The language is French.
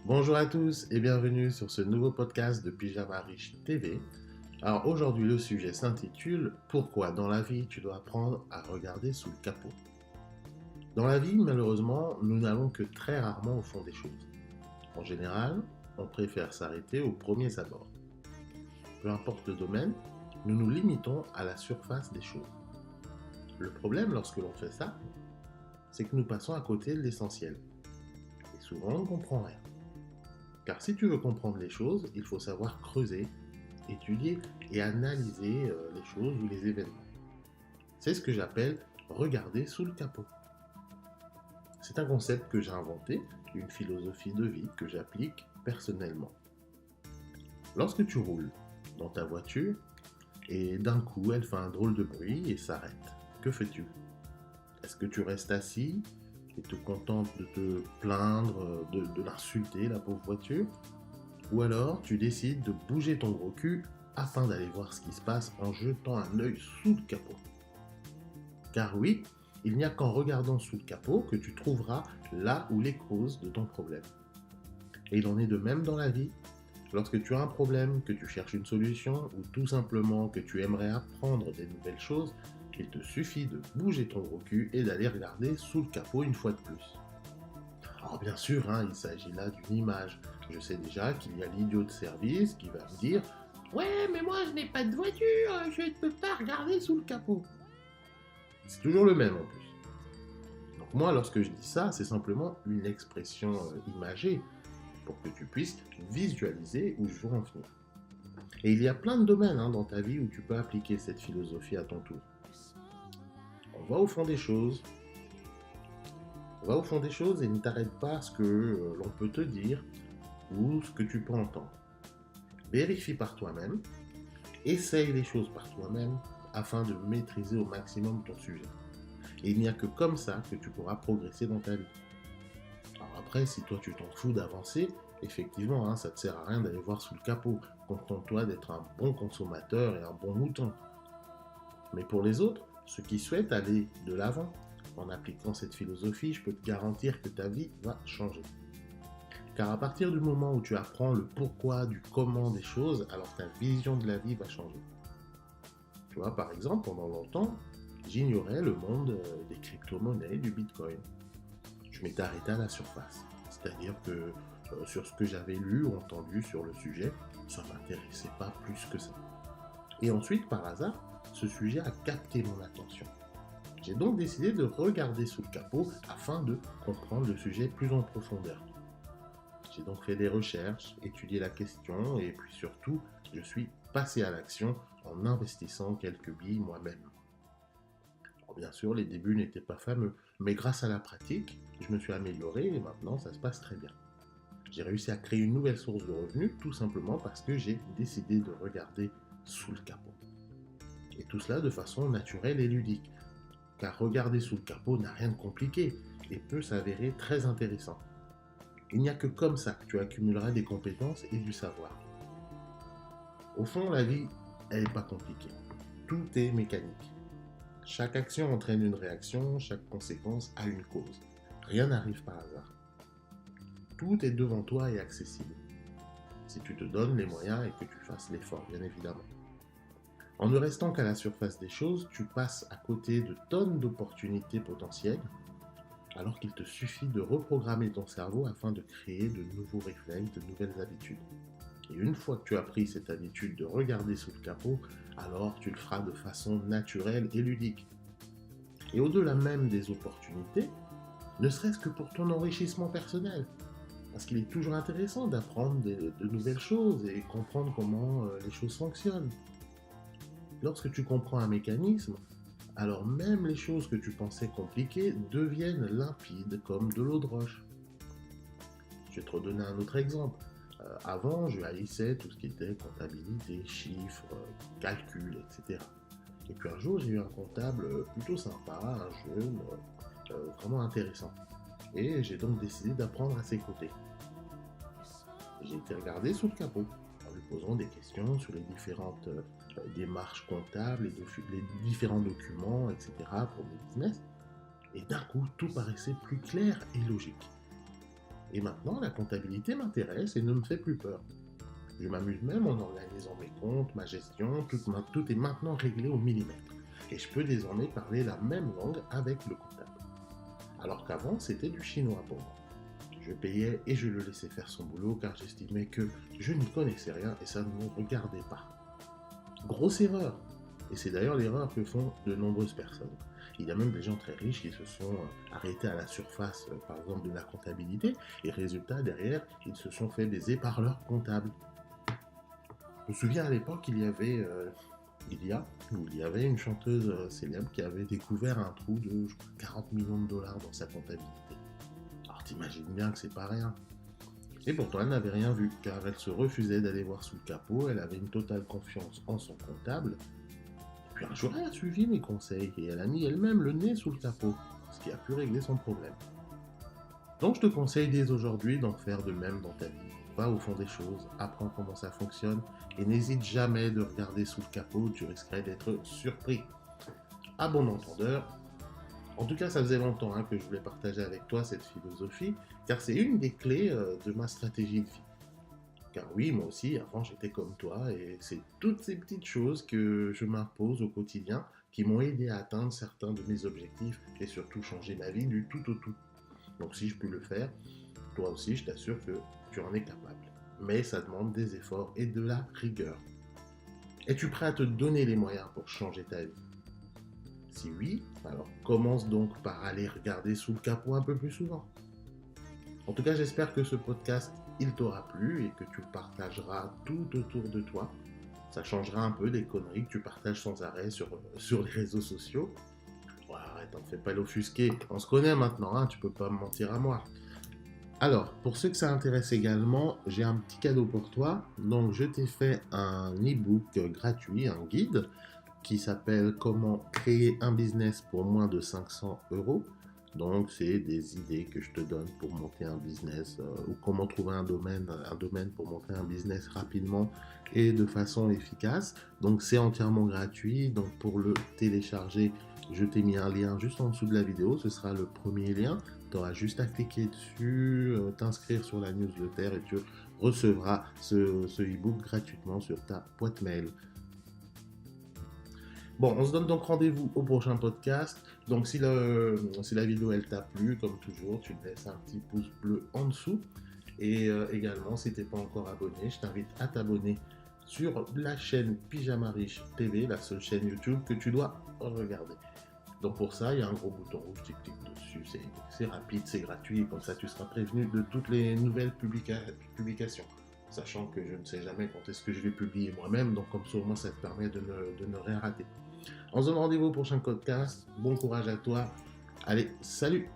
Bonjour à tous et bienvenue sur ce nouveau podcast de Pyjama Riche TV. Alors aujourd'hui le sujet s'intitule Pourquoi dans la vie tu dois apprendre à regarder sous le capot. Dans la vie malheureusement nous n'allons que très rarement au fond des choses. En général on préfère s'arrêter aux premiers abords. Peu importe le domaine, nous nous limitons à la surface des choses. Le problème lorsque l'on fait ça, c'est que nous passons à côté de l'essentiel. Et souvent on ne comprend rien. Car si tu veux comprendre les choses, il faut savoir creuser, étudier et analyser les choses ou les événements. C'est ce que j'appelle regarder sous le capot. C'est un concept que j'ai inventé, une philosophie de vie que j'applique personnellement. Lorsque tu roules dans ta voiture et d'un coup elle fait un drôle de bruit et s'arrête, que fais-tu? Est-ce que tu restes assis et te contentes de te plaindre, de l'insulter, la pauvre voiture? Ou alors tu décides de bouger ton gros cul afin d'aller voir ce qui se passe en jetant un œil sous le capot. Car oui, il n'y a qu'en regardant sous le capot que tu trouveras là où les causes de ton problème. Et il en est de même dans la vie. Lorsque tu as un problème, que tu cherches une solution ou tout simplement que tu aimerais apprendre des nouvelles choses, il te suffit de bouger ton gros cul et d'aller regarder sous le capot une fois de plus. Alors bien sûr, il s'agit là d'une image. Je sais déjà qu'il y a l'idiot de service qui va me dire «Ouais, mais moi je n'ai pas de voiture, je ne peux pas regarder sous le capot». C'est toujours le même en plus. Donc moi, lorsque je dis ça, c'est simplement une expression imagée pour que tu puisses visualiser où je veux en venir. Et il y a plein de domaines dans ta vie où tu peux appliquer cette philosophie à ton tour. On va au fond des choses. Va au fond des choses et ne t'arrête pas à ce que l'on peut te dire ou ce que tu peux entendre. Vérifie par toi-même, essaye les choses par toi-même afin de maîtriser au maximum ton sujet. Et il n'y a que comme ça que tu pourras progresser dans ta vie. Alors après, si toi tu t'en fous d'avancer, effectivement, ça ne te sert à rien d'aller voir sous le capot. Contente-toi d'être un bon consommateur et un bon mouton. Mais pour les autres, ceux qui souhaitent aller de l'avant, en appliquant cette philosophie, je peux te garantir que ta vie va changer. Car à partir du moment où tu apprends le pourquoi, du comment des choses, alors ta vision de la vie va changer. Tu vois, par exemple, pendant longtemps, j'ignorais le monde des crypto-monnaies, du Bitcoin. Je m'étais arrêté à la surface. C'est-à-dire que sur ce que j'avais lu ou entendu sur le sujet, ça ne m'intéressait pas plus que ça. Et ensuite, par hasard, ce sujet a capté mon attention. J'ai donc décidé de regarder sous le capot afin de comprendre le sujet plus en profondeur. J'ai donc fait des recherches, étudié la question et puis surtout, je suis passé à l'action en investissant quelques billes moi-même. Alors bien sûr, les débuts n'étaient pas fameux, mais grâce à la pratique, je me suis amélioré et maintenant ça se passe très bien. J'ai réussi à créer une nouvelle source de revenus tout simplement parce que j'ai décidé de regarder sous le capot. Et tout cela de façon naturelle et ludique. Car regarder sous le capot n'a rien de compliqué et peut s'avérer très intéressant. Il n'y a que comme ça que tu accumuleras des compétences et du savoir. Au fond, la vie, elle n'est pas compliquée. Tout est mécanique. Chaque action entraîne une réaction, chaque conséquence a une cause. Rien n'arrive par hasard. Tout est devant toi et accessible. Si tu te donnes les moyens et que tu fasses l'effort, bien évidemment. En ne restant qu'à la surface des choses, tu passes à côté de tonnes d'opportunités potentielles, alors qu'il te suffit de reprogrammer ton cerveau afin de créer de nouveaux réflexes, de nouvelles habitudes. Et une fois que tu as pris cette habitude de regarder sous le capot, alors tu le feras de façon naturelle et ludique. Et au-delà même des opportunités, ne serait-ce que pour ton enrichissement personnel. Parce qu'il est toujours intéressant d'apprendre de nouvelles choses et comprendre comment les choses fonctionnent. Lorsque tu comprends un mécanisme, alors même les choses que tu pensais compliquées deviennent limpides comme de l'eau de roche. Je vais te redonner un autre exemple. Avant, je haïssais tout ce qui était comptabilité, chiffres, calcul, etc. Et puis un jour, j'ai eu un comptable plutôt sympa, un jeune, vraiment intéressant. Et j'ai donc décidé d'apprendre à ses côtés. J'ai été regarder sous le capot en lui posant des questions sur les différentes démarches comptables, les différents documents, etc. pour mes business. Et d'un coup, tout paraissait plus clair et logique. Et maintenant, la comptabilité m'intéresse et ne me fait plus peur. Je m'amuse même en organisant mes comptes, ma gestion, tout est maintenant réglé au millimètre. Et je peux désormais parler la même langue avec le comptable. Alors qu'avant, c'était du chinois pour moi. Je payais et je le laissais faire son boulot car j'estimais que je n'y connaissais rien et ça ne me regardait pas. Grosse erreur. Et c'est d'ailleurs l'erreur que font de nombreuses personnes. Il y a même des gens très riches qui se sont arrêtés à la surface, par exemple, de la comptabilité, et résultat, derrière, ils se sont fait baiser par leur comptable. Je me souviens à l'époque, il y avait une chanteuse célèbre qui avait découvert un trou de 40 millions de dollars dans sa comptabilité. Alors t'imagines bien que c'est pas rien. Et pourtant, elle n'avait rien vu, car elle se refusait d'aller voir sous le capot, elle avait une totale confiance en son comptable. Et puis un jour, elle a suivi mes conseils, et elle a mis elle-même le nez sous le capot, ce qui a pu régler son problème. Donc je te conseille dès aujourd'hui d'en faire de même dans ta vie. Va au fond des choses, apprends comment ça fonctionne, et n'hésite jamais de regarder sous le capot, tu risquerais d'être surpris. À bon entendeur, en tout cas, ça faisait longtemps que je voulais partager avec toi cette philosophie, car c'est une des clés de ma stratégie de vie. Car oui, moi aussi, avant j'étais comme toi, et c'est toutes ces petites choses que je m'impose au quotidien qui m'ont aidé à atteindre certains de mes objectifs et surtout changer ma vie du tout au tout. Donc si je peux le faire, toi aussi, je t'assure que tu en es capable. Mais ça demande des efforts et de la rigueur. Es-tu prêt à te donner les moyens pour changer ta vie? Si oui, alors commence donc par aller regarder sous le capot un peu plus souvent. En tout cas, j'espère que ce podcast, il t'aura plu et que tu le partageras tout autour de toi. Ça changera un peu des conneries que tu partages sans arrêt sur les réseaux sociaux. Ouais, arrête, t'en fais pas l'offusquer. On se connaît maintenant, tu peux pas me mentir à moi. Alors, pour ceux que ça intéresse également, j'ai un petit cadeau pour toi. Donc, je t'ai fait un e-book gratuit, un guide, qui s'appelle «Comment créer un business pour moins de 500 euros». Donc, c'est des idées que je te donne pour monter un business ou comment trouver un domaine pour monter un business rapidement et de façon efficace. Donc, c'est entièrement gratuit. Donc, pour le télécharger, je t'ai mis un lien juste en dessous de la vidéo. Ce sera le premier lien. Tu auras juste à cliquer dessus, t'inscrire sur la newsletter et tu recevras ce e-book gratuitement sur ta boîte mail. Bon, on se donne donc rendez-vous au prochain podcast. Donc si la vidéo elle t'a plu, comme toujours, tu me laisses un petit pouce bleu en dessous. Et également, si tu n'es pas encore abonné, je t'invite à t'abonner sur la chaîne Pyjama Riche TV, la seule chaîne YouTube que tu dois regarder. Donc pour ça, il y a un gros bouton rouge, tu cliques dessus, c'est rapide, c'est gratuit, comme ça tu seras prévenu de toutes les nouvelles publications. Sachant que je ne sais jamais quand est-ce que je vais publier moi-même, donc comme ça au moins ça te permet de ne rien rater. On se donne rendez-vous au prochain podcast, bon courage à toi, allez, salut!